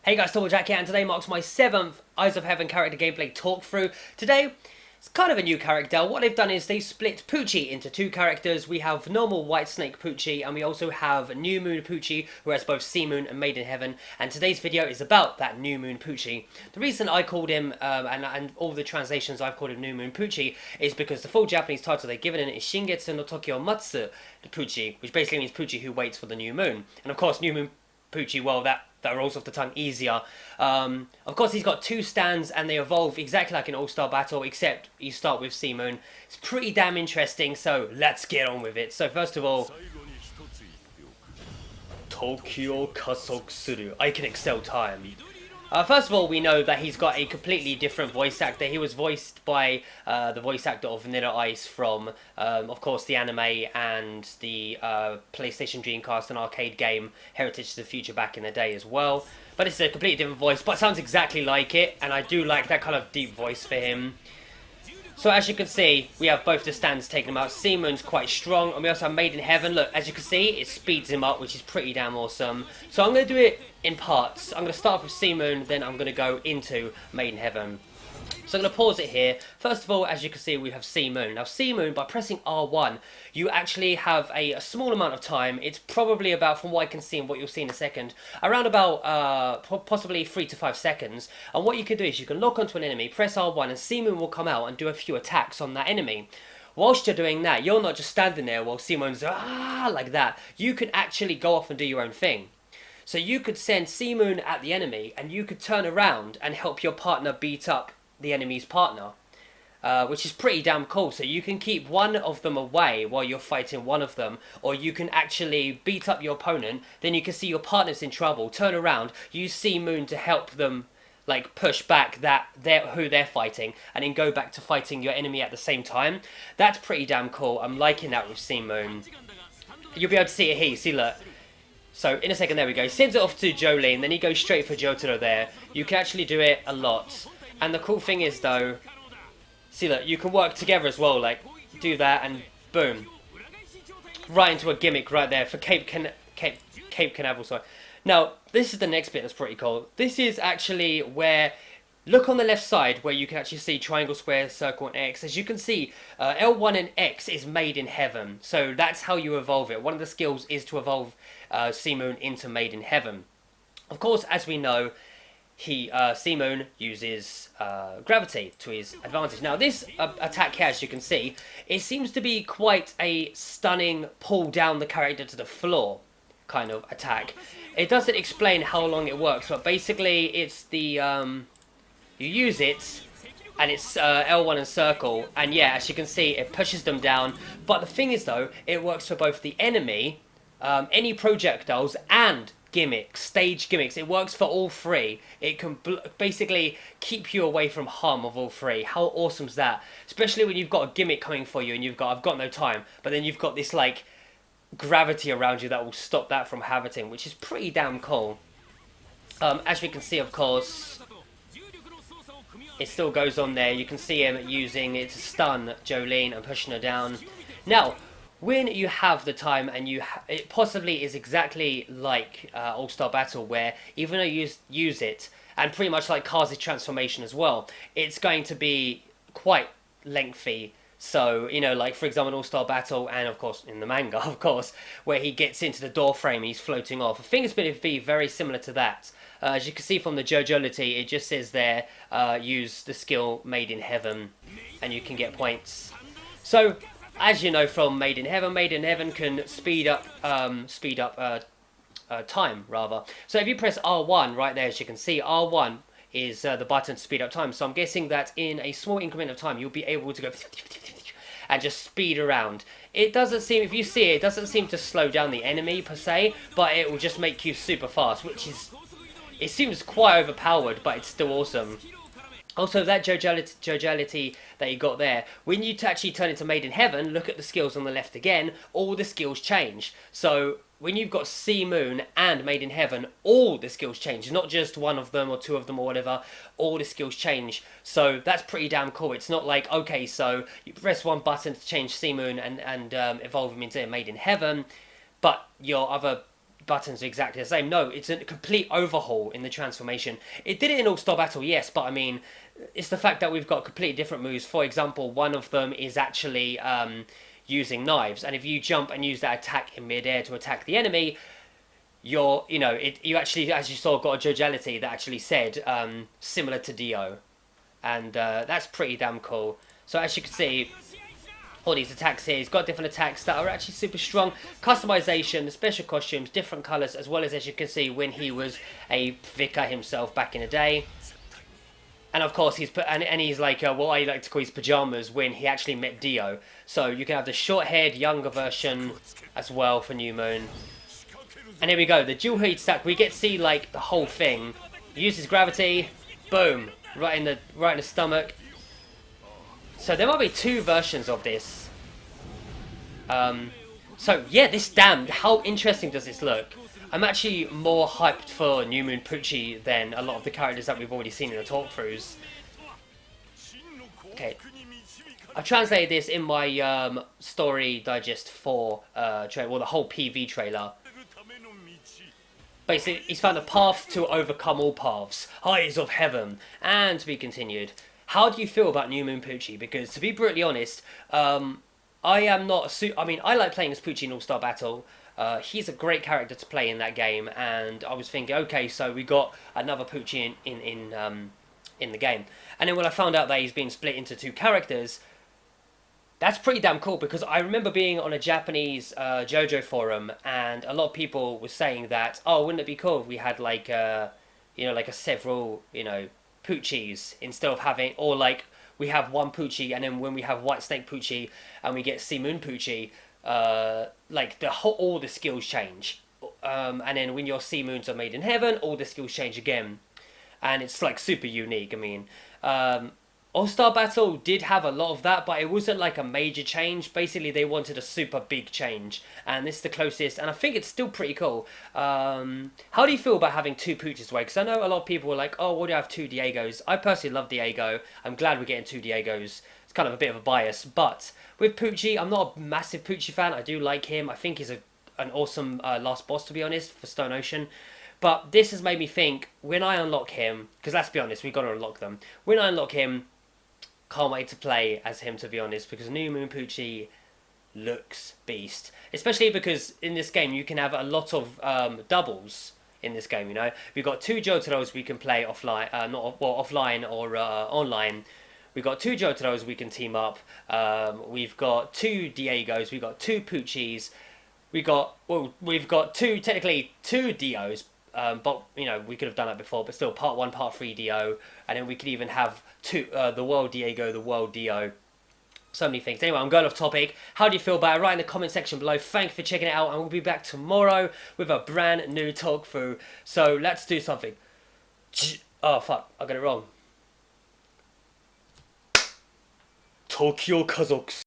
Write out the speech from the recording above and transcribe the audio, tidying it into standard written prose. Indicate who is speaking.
Speaker 1: Hey guys, Jack here, and today marks my 7th Eyes of Heaven character gameplay talk through. Today, it's kind of a new character. What they've done is they split Pucci into two characters. We have normal White Snake Pucci, and we also have New Moon Pucci, who has both Sea Moon and Maiden Heaven. And today's video is about that New Moon Pucci. The reason I called him, and all the translations I've called him New Moon Pucci, is because the full Japanese title they've given it is Shingetsu no Tokyo Matsu Pucci, which basically means Pucci who waits for the new moon. And of course, New Moon Pucci, well, that rolls off the tongue easier. Of course, he's got two stands and they evolve exactly like an all-star battle, except you start with Sea Moon. It's pretty damn interesting, so let's get on with it. So first of all, Tokyo Kasok Suru. I can excel time. First of all, we know that he's got a completely different voice actor. He was voiced by the voice actor of Vanilla Ice from, of course, the anime and the PlayStation Dreamcast and arcade game Heritage to the Future back in the day as well. But it's a completely different voice, but sounds exactly like it, and I do like that kind of deep voice for him. So as you can see, we have both the stands taking him out. Sea Moon's quite strong, and we also have Maiden Heaven. Look, as you can see, it speeds him up, which is pretty damn awesome. So I'm going to do it in parts. I'm going to start off with Sea Moon, then I'm going to go into Maiden Heaven. So I'm going to pause it here. First of all, as you can see, we have Sea Moon. Now, Sea Moon, by pressing R1, you actually have a small amount of time. It's probably about, from what I can see and what you'll see in a second, around about possibly 3 to 5 seconds. And what you can do is you can lock onto an enemy, press R1, and Sea Moon will come out and do a few attacks on that enemy. Whilst you're doing that, you're not just standing there while Sea Moon's like that. You can actually go off and do your own thing. So you could send Sea Moon at the enemy, and you could turn around and help your partner beat up the enemy's partner, which is pretty damn cool. So you can keep one of them away while you're fighting one of them, or you can actually beat up your opponent. Then you can see your partner's in trouble, turn around, use Sea Moon to help them, like, push back who they're fighting, and then go back to fighting your enemy at the same time. That's pretty damn cool. I'm liking that with Sea Moon. You'll be able to see it here. See, look. So in a second, there we go. He sends it off to Jolene, then he goes straight for Jotaro there. You can actually do it a lot. And the cool thing is, though, see, look, you can work together as well, like, do that and boom. Right into a gimmick right there for Cape Canaveral, sorry. Now, this is the next bit that's pretty cool. This is actually where, look on the left side where you can actually see triangle, square, circle, and X. As you can see, L1 and X is Maiden Heaven. So that's how you evolve it. One of the skills is to evolve Sea Moon into Maiden Heaven. Of course, as we know, Sea Moon uses gravity to his advantage. Now this attack here, as you can see, it seems to be quite a stunning pull down the character to the floor kind of attack. It doesn't explain how long it works, but basically it's the you use it and it's L1 and circle, and yeah, as you can see, it pushes them down. But the thing is, though, it works for both the enemy, any projectiles, and stage gimmicks. It works for all three. It can basically keep you away from harm of all three. How awesome is that? Especially when you've got a gimmick coming for you and you've got, I've got no time, but then you've got this, like, gravity around you that will stop that from happening, which is pretty damn cool. As we can see, of course, it still goes on there. You can see him using it to stun Jolene and pushing her down. Now, when you have the time, and it possibly is exactly like All-Star Battle, where even though you use it, and pretty much like Kazi's transformation as well, it's going to be quite lengthy. So, you know, like, for example, All-Star Battle, and of course in the manga, of course, where he gets into the door frame, he's floating off. I think it's going to be very similar to that. As you can see from the JoJo, it just says there, use the skill Maiden Heaven, and you can get points. So, as you know from Maiden Heaven can speed up time, rather. So if you press R1 right there, as you can see, R1 is the button to speed up time. So I'm guessing that in a small increment of time, you'll be able to go and just speed around. It doesn't seem, if you see it, it doesn't seem to slow down the enemy per se, but it will just make you super fast, which is, it seems quite overpowered, but it's still awesome. Also, that jojality that you got there, when you actually turn into Maiden Heaven, look at the skills on the left again, all the skills change. So, when you've got Sea Moon and Maiden Heaven, all the skills change. Not just one of them or two of them or whatever, all the skills change. So, that's pretty damn cool. It's not like, okay, so you press one button to change Sea Moon and evolve him into Maiden Heaven, but your other buttons are exactly the same. No, it's a complete overhaul in the transformation. It did it in All-Star Battle, yes, but I mean, it's the fact that we've got completely different moves. For example, one of them is actually using knives, and if you jump and use that attack in midair to attack the enemy, you actually, as you saw, got a jojality that actually said similar to Dio, and that's pretty damn cool. So as you can see, all these attacks here, he's got different attacks that are actually super strong. Customization, special costumes, different colours, as well as you can see, when he was a vicar himself back in the day. And of course, he's like what I like to call his pajamas when he actually met Dio. So you can have the short-haired, younger version as well for New Moon. And here we go, the dual heat stack. We get to see like the whole thing. He uses gravity, boom, right in the stomach. So there might be two versions of this. So yeah, how interesting does this look? I'm actually more hyped for New Moon Pucci than a lot of the characters that we've already seen in the talkthroughs. Okay, I've translated this in my story digest 4 trailer, well, the whole PV trailer. Basically, he's found a path to overcome all paths, eyes of heaven, and to be continued. How do you feel about New Moon Pucci? Because to be brutally honest, I am not I like playing as Pucci in All-Star Battle. He's a great character to play in that game, and I was thinking, okay, so we got another Pucci in the game. And then when I found out that he's been split into 2 characters, that's pretty damn cool, because I remember being on a Japanese JoJo forum, and a lot of people were saying that, oh, wouldn't it be cool if we had like a several, Puccis instead of having, or like we have one Pucci, and then when we have White Snake Pucci and we get Moon Pucci, like all the skills change, and then when your Moons are made in heaven, all the skills change again, and it's like super unique. I mean, All-Star Battle did have a lot of that, but it wasn't like a major change. Basically, they wanted a super big change, and this is the closest, and I think it's still pretty cool. How do you feel about having 2 Puccis away? Because I know a lot of people were like, oh, why do I have 2 Diegos? I personally love Diego. I'm glad we're getting 2 Diegos. It's kind of a bit of a bias, but with Pucci, I'm not a massive Pucci fan. I do like him. I think he's an awesome last boss, to be honest, for Stone Ocean. But this has made me think, when I unlock him, because let's be honest, we've got to unlock them. When I unlock him, can't wait to play as him, to be honest, because New Moon Pucci looks beast. Especially because in this game you can have a lot of doubles in this game, We've got 2 Jotaros we can play offline, offline or online. We've got 2 Jotaros we can team up. We've got 2 Diegos, we've got 2 Puccis. We've got technically 2 Dios. But we could have done that before, but still, part 1, part 3 Dio, and then we could even have 2, the World Diego, the World Dio. So many things. Anyway, I'm going off topic. How do you feel about it? Write in the comment section below. Thank you for checking it out, and we'll be back tomorrow with a brand new talk through. So let's do something. Oh fuck, I got it wrong. Tokyo Kazoku